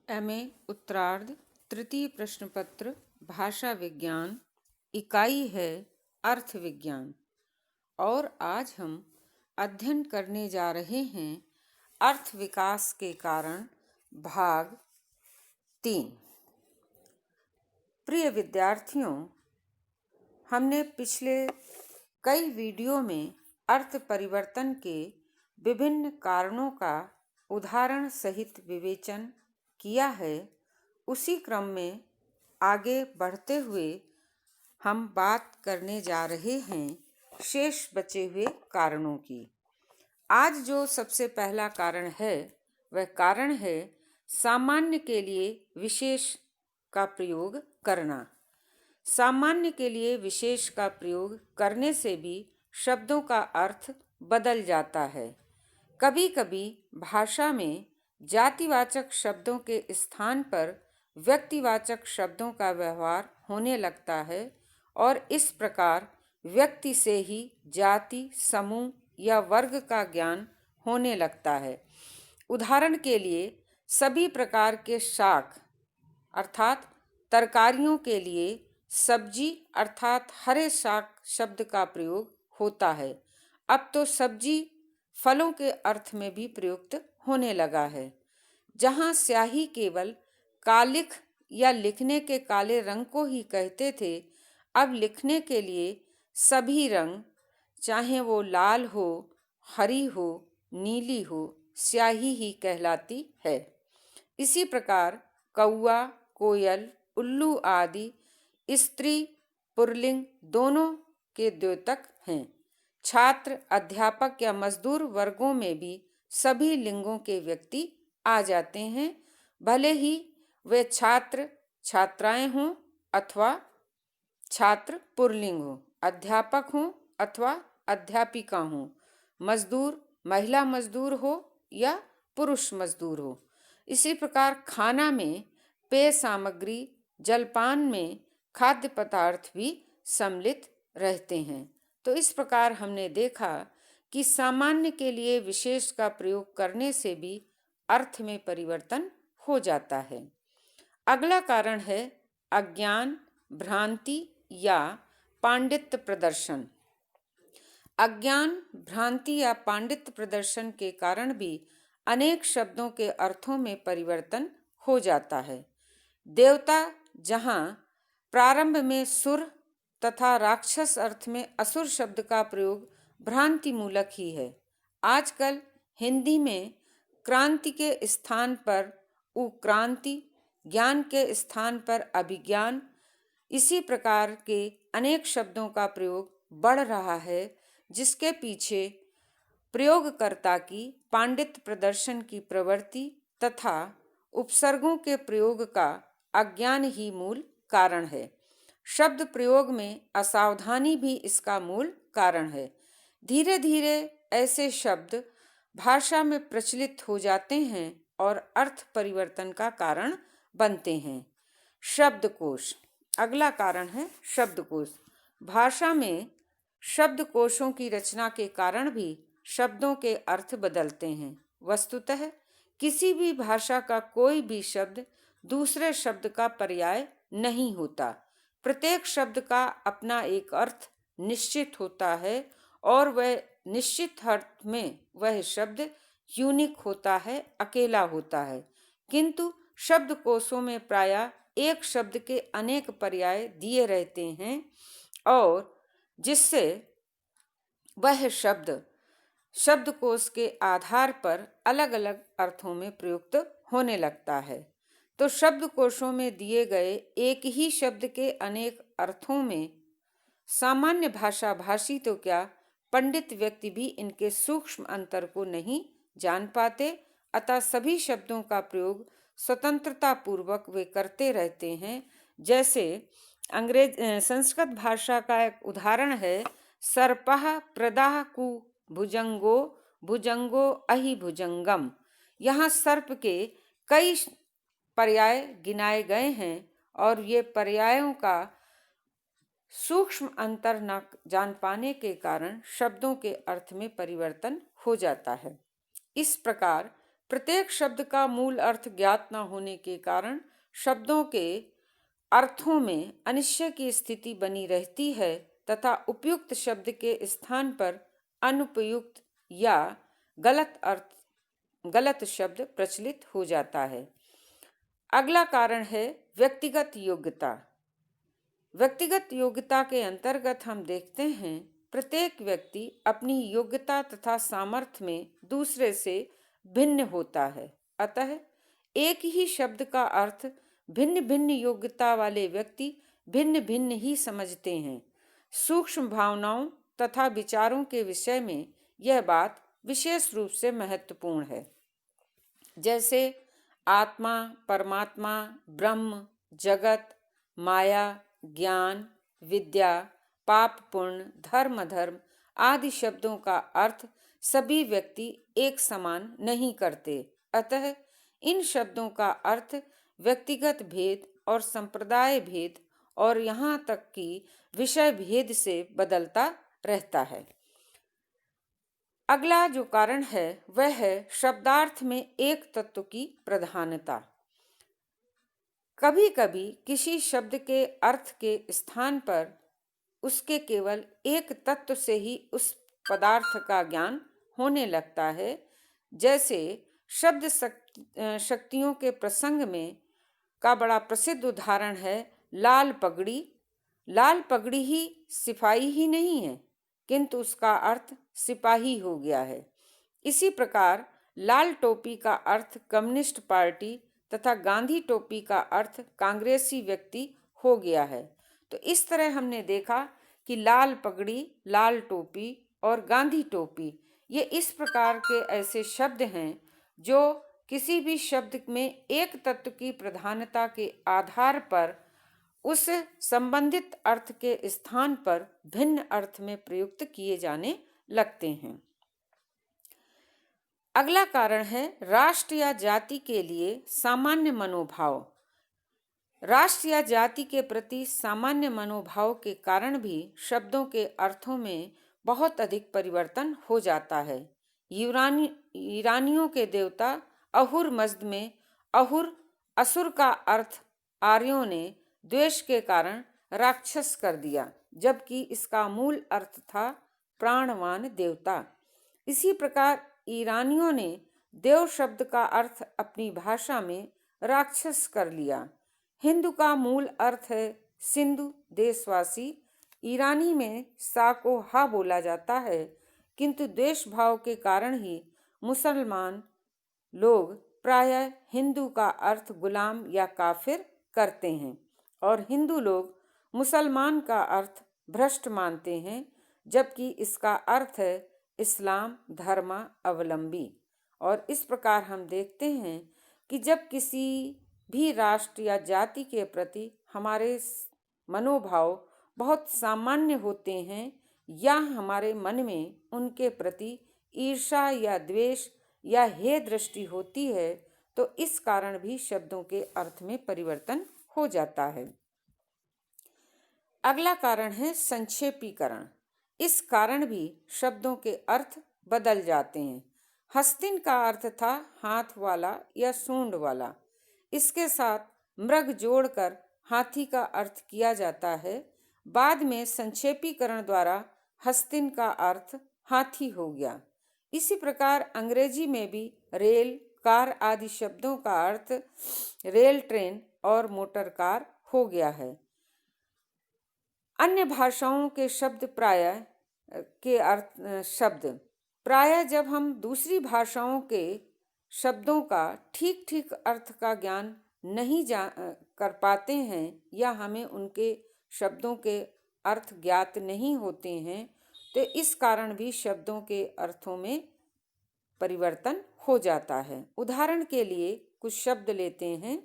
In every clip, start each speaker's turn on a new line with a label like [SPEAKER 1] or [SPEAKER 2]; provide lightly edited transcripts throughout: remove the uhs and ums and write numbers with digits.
[SPEAKER 1] MA उत्तरार्ध तृतीय प्रश्न पत्र भाषा विज्ञान इकाई है अर्थ विज्ञान। और आज हम अध्ययन करने जा रहे हैं अर्थ विकास के कारण भाग 3। प्रिय विद्यार्थियों, हमने पिछले कई वीडियो में अर्थ परिवर्तन के विभिन्न कारणों का उदाहरण सहित विवेचन किया है। उसी क्रम में आगे बढ़ते हुए हम बात करने जा रहे हैं शेष बचे हुए कारणों की। आज जो सबसे पहला कारण है वह कारण है सामान्य के लिए विशेष का प्रयोग करना। सामान्य के लिए विशेष का प्रयोग करने से भी शब्दों का अर्थ बदल जाता है। कभी कभी भाषा में जातिवाचक शब्दों के स्थान पर व्यक्तिवाचक शब्दों का व्यवहार होने लगता है और इस प्रकार व्यक्ति से ही जाति, समूह या वर्ग का ज्ञान होने लगता है। उदाहरण के लिए सभी प्रकार के शाक अर्थात तरकारियों के लिए सब्जी अर्थात हरे शाक शब्द का प्रयोग होता है। अब तो सब्जी फलों के अर्थ में भी प्रयुक्त होने लगा है। जहाँ स्याही केवल कालिख या लिखने के काले रंग को ही कहते थे, अब लिखने के लिए सभी रंग, चाहे वो लाल हो, हरी हो, नीली हो, स्याही ही कहलाती है। इसी प्रकार कौआ, कोयल, उल्लू आदि स्त्री पुल्लिंग दोनों के द्योतक हैं। छात्र, अध्यापक या मजदूर वर्गों में भी सभी लिंगों के व्यक्ति आ जाते हैं, भले ही वे छात्र छात्राएं हों अथवा छात्र पुल्लिंग हो, अध्यापक हों अथवा अध्यापिका हों, मजदूर महिला मजदूर हो या पुरुष मजदूर हो। इसी प्रकार खाना में पेय सामग्री, जलपान में खाद्य पदार्थ भी सम्मिलित रहते हैं। तो इस प्रकार हमने देखा कि सामान्य के लिए विशेष का प्रयोग करने से भी अर्थ में परिवर्तन हो जाता है। अगला कारण है अज्ञान, भ्रांति या पांडित्य प्रदर्शन। अज्ञान, भ्रांति या पांडित्य प्रदर्शन के कारण भी अनेक शब्दों के अर्थों में परिवर्तन हो जाता है। देवता जहाँ प्रारंभ में सुर तथा राक्षस अर्थ में असुर शब्द का प्रयोग भ्रांति मूलक ही है। आजकल हिंदी में क्रांति के स्थान पर उक्रांति, ज्ञान के स्थान पर अभिज्ञान, इसी प्रकार के अनेक शब्दों का प्रयोग बढ़ रहा है, जिसके पीछे प्रयोगकर्ता की पांडित्य प्रदर्शन की प्रवृत्ति तथा उपसर्गों के प्रयोग का अज्ञान ही मूल कारण है। शब्द प्रयोग में असावधानी भी इसका मूल कारण है। धीरे धीरे ऐसे शब्द भाषा में प्रचलित हो जाते हैं और अर्थ परिवर्तन का कारण बनते हैं। शब्दकोश। अगला कारण है शब्दकोश। भाषा में शब्दकोशों की रचना के कारण भी शब्दों के अर्थ बदलते हैं। वस्तुतः किसी भी भाषा का कोई भी शब्द दूसरे शब्द का पर्याय नहीं होता। प्रत्येक शब्द का अपना एक अर्थ निश्चित होता है और वह निश्चित अर्थ में वह शब्द यूनिक होता है, अकेला होता है। किंतु शब्दकोशों में प्रायः एक शब्द के अनेक पर्याय दिए रहते हैं और जिससे वह शब्द शब्दकोश के आधार पर अलग अलग अर्थों में प्रयुक्त होने लगता है। तो शब्दकोशों में दिए गए एक ही शब्द के अनेक अर्थों में सामान्य भाषा भाषी तो क्या, पंडित व्यक्ति भी इनके सूक्ष्म अंतर को नहीं जान पाते। अतः सभी शब्दों का प्रयोग स्वतंत्रता पूर्वक वे करते रहते हैं। जैसे संस्कृत भाषा का एक उदाहरण है सर्पः प्रदाह कु भुजंगो भुजंगो अहि भुजंगम। यहाँ सर्प के कई पर्याय गिनाए गए हैं और ये पर्यायों का सूक्ष्म अंतर न जान पाने के कारण शब्दों के अर्थ में परिवर्तन हो जाता है। इस प्रकार प्रत्येक शब्द का मूल अर्थ ज्ञात न होने के कारण शब्दों के अर्थों में अनिश्चय की स्थिति बनी रहती है तथा उपयुक्त शब्द के स्थान पर अनुपयुक्त या गलत शब्द प्रचलित हो जाता है। अगला कारण है व्यक्तिगत योग्यता। व्यक्तिगत योग्यता के अंतर्गत हम देखते हैं प्रत्येक व्यक्ति अपनी योग्यता तथा सामर्थ्य में दूसरे से भिन्न होता है। अतः एक ही शब्द का अर्थ भिन्न भिन्न योग्यता वाले व्यक्ति भिन्न भिन्न ही समझते हैं। सूक्ष्म भावनाओं तथा विचारों के विषय में यह बात विशेष रूप से महत्वपूर्ण है। जैसे आत्मा, परमात्मा, ब्रह्म, जगत, माया, ज्ञान, विद्या, पाप, पुण्य, धर्म, अधर्म आदि शब्दों का अर्थ सभी व्यक्ति एक समान नहीं करते। अतः इन शब्दों का अर्थ व्यक्तिगत भेद और संप्रदाय भेद और यहाँ तक कि विषय भेद से बदलता रहता है। अगला जो कारण है वह है शब्दार्थ में एक तत्व की प्रधानता। कभी कभी किसी शब्द के अर्थ के स्थान पर उसके केवल एक तत्व से ही उस पदार्थ का ज्ञान होने लगता है। जैसे शब्द शक्तियों के प्रसंग में का बड़ा प्रसिद्ध उदाहरण है लाल पगड़ी। लाल पगड़ी ही सिपाही ही नहीं है, किंतु उसका अर्थ सिपाही हो गया है। इसी प्रकार लाल टोपी का अर्थ कम्युनिस्ट पार्टी तथा गांधी टोपी का अर्थ कांग्रेसी व्यक्ति हो गया है। तो इस तरह हमने देखा कि लाल पगड़ी, लाल टोपी और गांधी टोपी ये इस प्रकार के ऐसे शब्द हैं जो किसी भी शब्द में एक तत्व की प्रधानता के आधार पर उस संबंधित अर्थ के स्थान पर भिन्न अर्थ में प्रयुक्त किए जाने लगते हैं। अगला कारण है राष्ट्र या जाति के लिए सामान्य मनोभाव। राष्ट्र या जाति के प्रति सामान्य मनोभाव के कारण भी शब्दों के अर्थों में बहुत अधिक परिवर्तन हो जाता है। ईरानियों के देवता अहुर मज़्द में अहुर असुर का अर्थ आर्यों ने द्वेष के कारण राक्षस कर दिया, जबकि इसका मूल अर्थ था प्राणवान देवता। इसी प्रकार ईरानियों ने देव शब्द का अर्थ अपनी भाषा में राक्षस कर लिया। हिंदू का मूल अर्थ है सिंधु देशवासी। ईरानी में सा को हा बोला जाता है, किंतु द्वेष भाव के कारण ही मुसलमान लोग प्रायः हिंदू का अर्थ गुलाम या काफिर करते हैं और हिंदू लोग मुसलमान का अर्थ भ्रष्ट मानते हैं, जबकि इसका अर्थ है इस्लाम धर्मावलंबी। और इस प्रकार हम देखते हैं कि जब किसी भी राष्ट्र या जाति के प्रति हमारे मनोभाव बहुत सामान्य होते हैं या हमारे मन में उनके प्रति ईर्ष्या या द्वेष या हे दृष्टि होती है, तो इस कारण भी शब्दों के अर्थ में परिवर्तन हो जाता है। अगला कारण है संक्षेपीकरण। इस कारण भी शब्दों के अर्थ बदल जाते हैं। हस्तिन का अर्थ था हाथ वाला या सूंड वाला। इसके साथ मृग जोड़कर हाथी का अर्थ किया जाता है। बाद में संक्षेपीकरण द्वारा हस्तिन का अर्थ हाथी हो गया। इसी प्रकार अंग्रेजी में भी रेल, कार आदि शब्दों का अर्थ रेल, ट्रेन और मोटर कार हो गया है। अन्य भाषाओं के प्रायः जब हम दूसरी भाषाओं के शब्दों का ठीक ठीक अर्थ का ज्ञान नहीं कर पाते हैं या हमें उनके शब्दों के अर्थ ज्ञात नहीं होते हैं, तो इस कारण भी शब्दों के अर्थों में परिवर्तन हो जाता है। उदाहरण के लिए कुछ शब्द लेते हैं।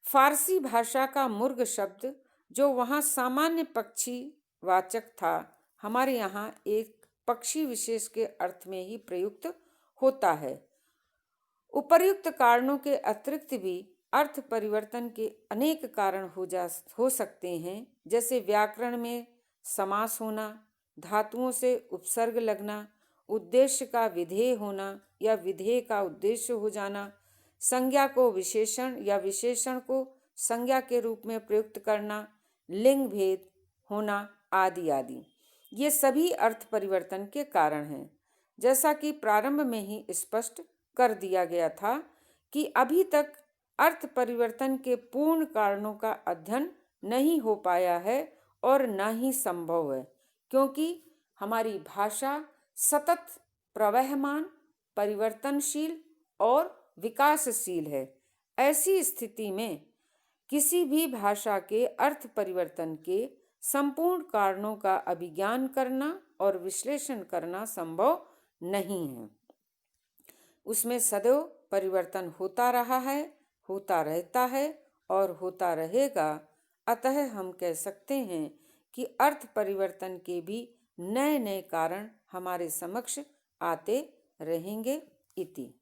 [SPEAKER 1] फारसी भाषा का मुर्ग शब्द जो वहाँ सामान्य पक्षी वाचक था, हमारे यहाँ एक पक्षी विशेष के अर्थ में ही प्रयुक्त होता है। उपर्युक्त कारणों के अतिरिक्त भी अर्थ परिवर्तन के अनेक कारण हो सकते हैं, जैसे व्याकरण में समास होना, धातुओं से उपसर्ग लगना, उद्देश्य का विधेय होना या विधेय का उद्देश्य हो जाना, संज्ञा को विशेषण या विशेषण को संज्ञा के रूप में प्रयुक्त करना, लिंग भेद होना आदि आदि, ये सभी अर्थ परिवर्तन के कारण हैं। जैसा कि प्रारंभ में ही स्पष्ट कर दिया गया था कि अभी तक अर्थ परिवर्तन के पूर्ण कारणों का अध्ययन नहीं हो पाया है और न ही संभव है, क्योंकि हमारी भाषा सतत प्रवहमान, परिवर्तनशील और विकासशील है। ऐसी स्थिति में किसी भी भाषा के अर्थ परिवर्तन के संपूर्ण कारणों का अभिज्ञान करना और विश्लेषण करना संभव नहीं है। उसमें सदैव परिवर्तन होता रहा है, होता रहता है और होता रहेगा। अतः हम कह सकते हैं कि अर्थ परिवर्तन के भी नए नए कारण हमारे समक्ष आते रहेंगे इति।